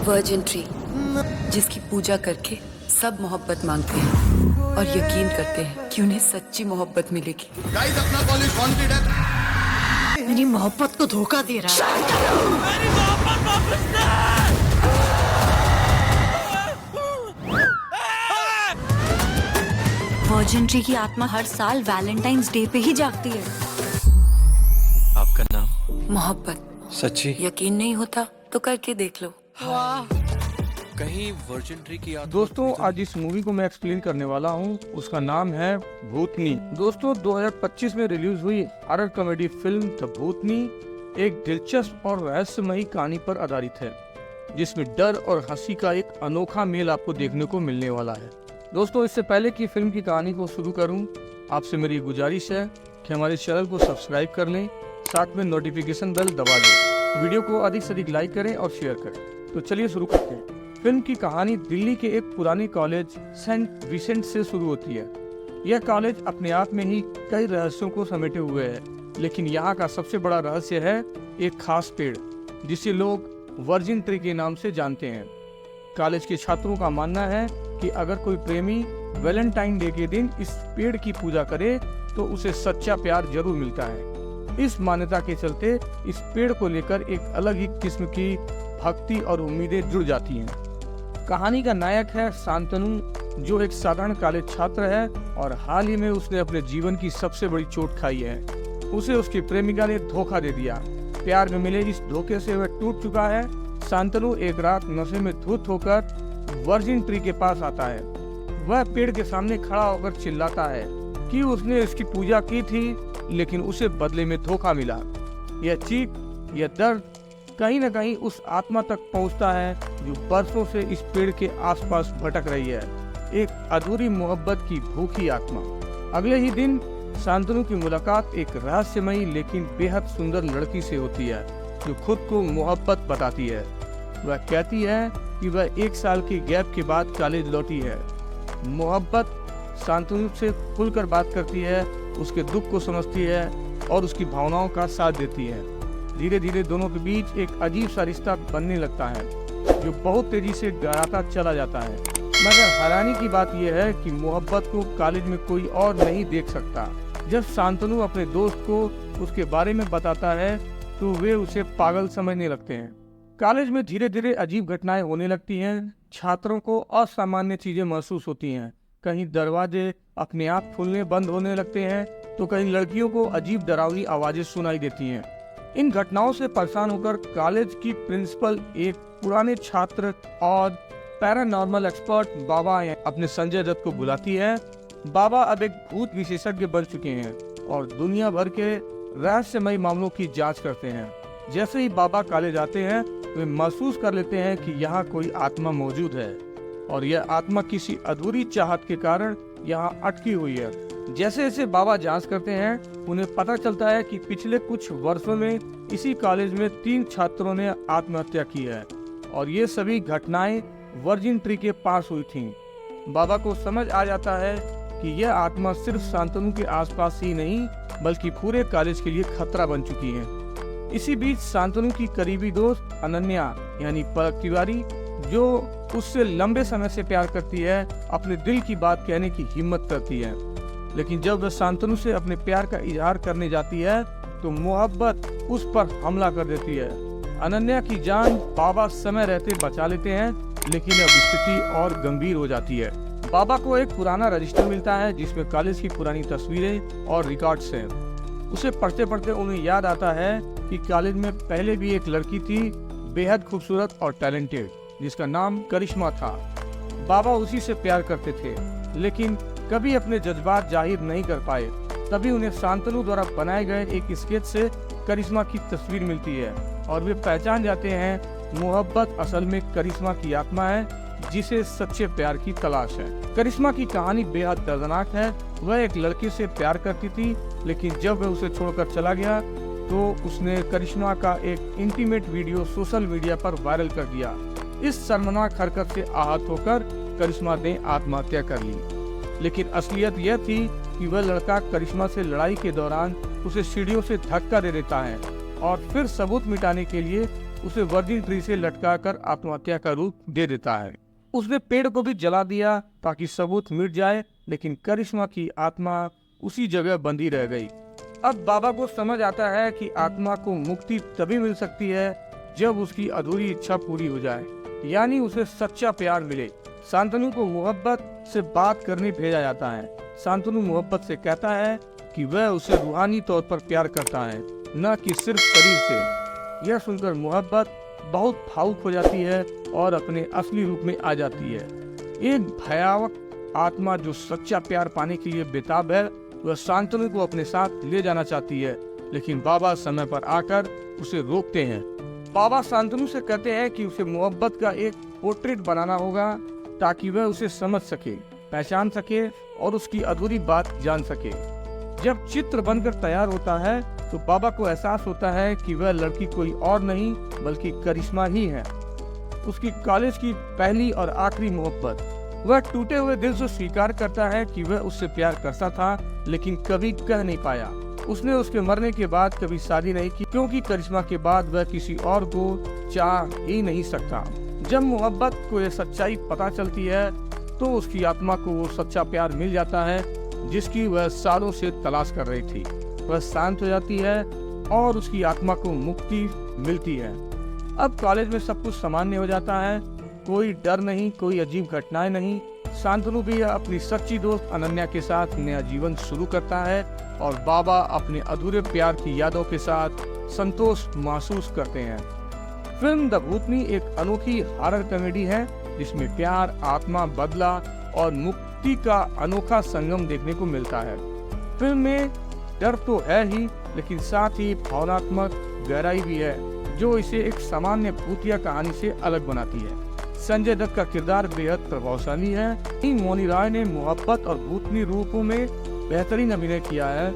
Virgin tree, जिसकी पूजा करके सब मोहब्बत मांगते हैं और यकीन करते हैं कि उन्हें सच्ची मोहब्बत मिलेगी। गाइस, अपना कॉलेज वांटेड है। मेरी मोहब्बत को धोखा दे रहा है। मेरी मोहब्बत वापस दे। वर्जिन ट्री की आत्मा हर साल वैलेंटाइंस डे पे ही जागती है। आपका नाम? मोहब्बत। सच्ची? यकीन नहीं होता तो करके देख लो। कहीं वर्जिन ट्री की आत्मा। दोस्तों, आज इस मूवी को मैं एक्सप्लेन करने वाला हूँ। उसका नाम है भूतनी। दोस्तों, 2025 में रिलीज हुई हॉरर कॉमेडी फिल्म द भूतनी एक दिलचस्प और रहस्यमयी कहानी पर आधारित है, जिसमें डर और हंसी का एक अनोखा मेल आपको देखने को मिलने वाला है। दोस्तों, इससे पहले कि फिल्म की कहानी को शुरू करूं, आपसे मेरी गुजारिश है कि हमारे चैनल को सब्सक्राइब कर लें, साथ में नोटिफिकेशन बेल दबा दें, वीडियो को अधिक से अधिक लाइक करें और शेयर करें। तो चलिए शुरू करते हैं। फिल्म की कहानी दिल्ली के एक पुराने कॉलेज सेंट विसेंट से शुरू होती है। यह कॉलेज अपने आप में ही कई रहस्यों को समेटे हुए है, लेकिन यहाँ का सबसे बड़ा रहस्य है एक खास पेड़, जिसे लोग वर्जिन ट्री के नाम से जानते हैं। कॉलेज के छात्रों का मानना है कि अगर कोई प्रेमी वैलेंटाइन डे के दिन इस पेड़ की पूजा करे तो उसे सच्चा प्यार जरूर मिलता है। इस मान्यता के चलते इस पेड़ को लेकर एक अलग ही किस्म की भक्ति और उम्मीदें जुड़ जाती हैं। कहानी का नायक है शांतनु, जो एक साधारण कॉलेज छात्र है और हाल ही में उसने अपने जीवन की सबसे बड़ी चोट खाई है। उसे उसकी प्रेमिका ने धोखा दे दिया। प्यार में मिले इस धोखे से वह टूट चुका है। शांतनु एक रात नशे में धुत होकर वर्जिन ट्री के पास आता है। वह पेड़ के सामने खड़ा होकर चिल्लाता है कि उसने इसकी पूजा की थी, लेकिन उसे बदले में धोखा मिला। यह चीख, यह दर्द कहीं न कहीं उस आत्मा तक पहुंचता है जो बरसों से इस पेड़ के आसपास भटक रही है, एक अधूरी मोहब्बत की भूखी आत्मा। अगले ही दिन शांतनु की मुलाकात एक रहस्यमयी लेकिन बेहद सुंदर लड़की से होती है, जो खुद को मोहब्बत बताती है। वह कहती है कि वह 1 साल के गैप के बाद कॉलेज लौटी है। मोहब्बत शांतनु से खुलकर बात करती है, उसके दुख को समझती है और उसकी भावनाओं का साथ देती है। धीरे धीरे दोनों के बीच एक अजीब सा रिश्ता बनने लगता है, जो बहुत तेजी से गहराता चला जाता है। मगर हैरानी की बात यह है कि मोहब्बत को कॉलेज में कोई और नहीं देख सकता। जब शांतनु अपने दोस्त को उसके बारे में बताता है तो वे उसे पागल समझने लगते हैं। कॉलेज में धीरे धीरे अजीब घटनाएं होने लगती हैं। छात्रों को असामान्य चीजें महसूस होती हैं। कहीं दरवाजे अपने आप खुलने बंद होने लगते हैं तो कहीं लड़कियों को अजीब डरावनी आवाजें सुनाई देती हैं। इन घटनाओं से परेशान होकर कॉलेज की प्रिंसिपल एक पुराने छात्र और पैरानॉर्मल एक्सपर्ट बाबा अपने संजय दत्त को बुलाती है। बाबा अब एक भूत विशेषज्ञ बन चुके हैं और दुनिया भर के रहस्यमयी मामलों की जांच करते हैं। जैसे ही बाबा कॉलेज आते हैं, वे महसूस कर लेते हैं कि यहाँ कोई आत्मा मौजूद है और यह आत्मा किसी अधूरी चाहत के कारण यहाँ अटकी हुई है। जैसे जैसे बाबा जांच करते हैं, उन्हें पता चलता है कि पिछले कुछ वर्षों में इसी कॉलेज में 3 छात्रों ने आत्महत्या की है और ये सभी घटनाएं वर्जिन ट्री के पास हुई थीं। बाबा को समझ आ जाता है कि यह आत्मा सिर्फ शांतनु के आसपास ही नहीं, बल्कि पूरे कॉलेज के लिए खतरा बन चुकी है। इसी बीच शांतनु की करीबी दोस्त अनन्या यानी पलक तिवारी, जो उससे लंबे समय से प्यार करती है, अपने दिल की बात कहने की हिम्मत करती है। लेकिन जब वह शांतनु से अपने प्यार का इजहार करने जाती है तो मोहब्बत उस पर हमला कर देती है। अनन्या की जान बाबा समय रहते बचा लेते हैं, लेकिन अब स्थिति और गंभीर हो जाती है। बाबा को एक पुराना रजिस्टर मिलता है जिसमें कॉलेज की पुरानी तस्वीरें और रिकॉर्ड्स हैं। उसे पढ़ते पढ़ते उन्हें याद आता है कि कॉलेज में पहले भी एक लड़की थी, बेहद खूबसूरत और टैलेंटेड, जिसका नाम करिश्मा था। बाबा उसी से प्यार करते थे, लेकिन कभी अपने जज्बात जाहिर नहीं कर पाए। तभी उन्हें शांतनु द्वारा बनाए गए एक स्केच से करिश्मा की तस्वीर मिलती है और वे पहचान जाते हैं मोहब्बत असल में करिश्मा की आत्मा है, जिसे सच्चे प्यार की तलाश है। करिश्मा की कहानी बेहद दर्दनाक है। वह एक लड़के से प्यार करती थी, लेकिन जब वह उसे छोड़कर चला गया तो उसने करिश्मा का एक इंटीमेट वीडियो सोशल मीडिया पर वायरल कर दिया। इस शर्मनाक हरकत से आहत होकर करिश्मा ने आत्महत्या कर ली। लेकिन असलियत यह थी कि वह लड़का करिश्मा से लड़ाई के दौरान उसे सीढ़ियों से धक्का दे देता है और फिर सबूत मिटाने के लिए उसे वर्जिन ट्री से लटकाकर आत्महत्या का रूप दे देता है। उसने पेड़ को भी जला दिया ताकि सबूत मिट जाए, लेकिन करिश्मा की आत्मा उसी जगह बंधी रह गई। अब बाबा को समझ आता है कि आत्मा को मुक्ति तभी मिल सकती है जब उसकी अधूरी इच्छा पूरी हो जाए, यानी उसे सच्चा प्यार मिले। शांतनु को मोहब्बत से बात करने भेजा जाता है। शांतनु मोहब्बत से कहता है कि वह उसे रूहानी तौर पर प्यार करता है, न कि सिर्फ शरीर से। यह सुनकर मोहब्बत बहुत भावुक हो जाती है और अपने असली रूप में आ जाती है। एक भयावह आत्मा जो सच्चा प्यार पाने के लिए बेताब है, वह शांतनु को अपने साथ ले जाना चाहती है, लेकिन बाबा समय पर आकर उसे रोकते हैं। बाबा शांतनु से कहते हैं कि उसे मोहब्बत का एक पोर्ट्रेट बनाना होगा ताकि वह उसे समझ सके, पहचान सके और उसकी अधूरी बात जान सके। जब चित्र बनकर तैयार होता है तो बाबा को एहसास होता है कि वह लड़की कोई और नहीं बल्कि करिश्मा ही है, उसकी कॉलेज की पहली और आखिरी मोहब्बत। वह टूटे हुए दिल से स्वीकार करता है कि वह उससे प्यार करता था, लेकिन कभी कह नहीं पाया। उसने उसके मरने के बाद कभी शादी नहीं की, क्योंकि करिश्मा के बाद वह किसी और को चाह ही नहीं सकता। जब मोहब्बत को यह सच्चाई पता चलती है तो उसकी आत्मा को वो सच्चा प्यार मिल जाता है जिसकी वह सालों से तलाश कर रही थी। वह शांत हो जाती है और उसकी आत्मा को मुक्ति मिलती है। अब कॉलेज में सब कुछ सामान्य हो जाता है, कोई डर नहीं, कोई अजीब घटनाएं नहीं। शांतनु भी अपनी सच्ची दोस्त अनन्या के साथ नया जीवन शुरू करता है और बाबा अपने अधूरे प्यार की यादों के साथ संतोष महसूस करते हैं। फिल्म द भूतनी एक अनोखी हॉरर कॉमेडी है जिसमें प्यार, आत्मा, बदला और मुक्ति का अनोखा संगम देखने को मिलता है। फिल्म में डर तो है ही, लेकिन साथ ही भावनात्मक गहराई भी है जो इसे एक सामान्य भूतिया कहानी से अलग बनाती है। संजय दत्त का किरदार बेहद प्रभावशाली है। मोनी राय ने मोहब्बत और भूतनी रूपों में बेहतरीन अभिनय किया है।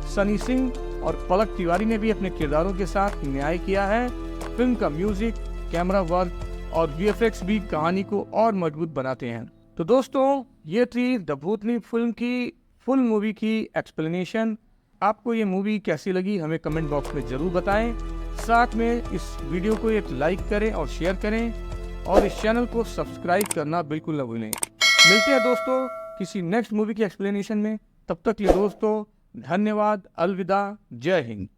सनी सिंह और पलक तिवारी ने भी अपने किरदारों के साथ न्याय किया है। फिल्म का म्यूजिक, कैमरा वर्क और वीएफएक्स भी कहानी को और मजबूत बनाते हैं। तो दोस्तों, ये थी द भूतनी फिल्म की फुल मूवी की एक्सप्लेनेशन। आपको ये मूवी कैसी लगी हमें कमेंट बॉक्स में जरूर बताएं। साथ में इस वीडियो को एक लाइक करें और शेयर करें और इस चैनल को सब्सक्राइब करना बिल्कुल न भूलें। मिलते हैं दोस्तों किसी नेक्स्ट मूवी की एक्सप्लेनेशन में। तब तक के लिए दोस्तों धन्यवाद, अलविदा, जय हिंद।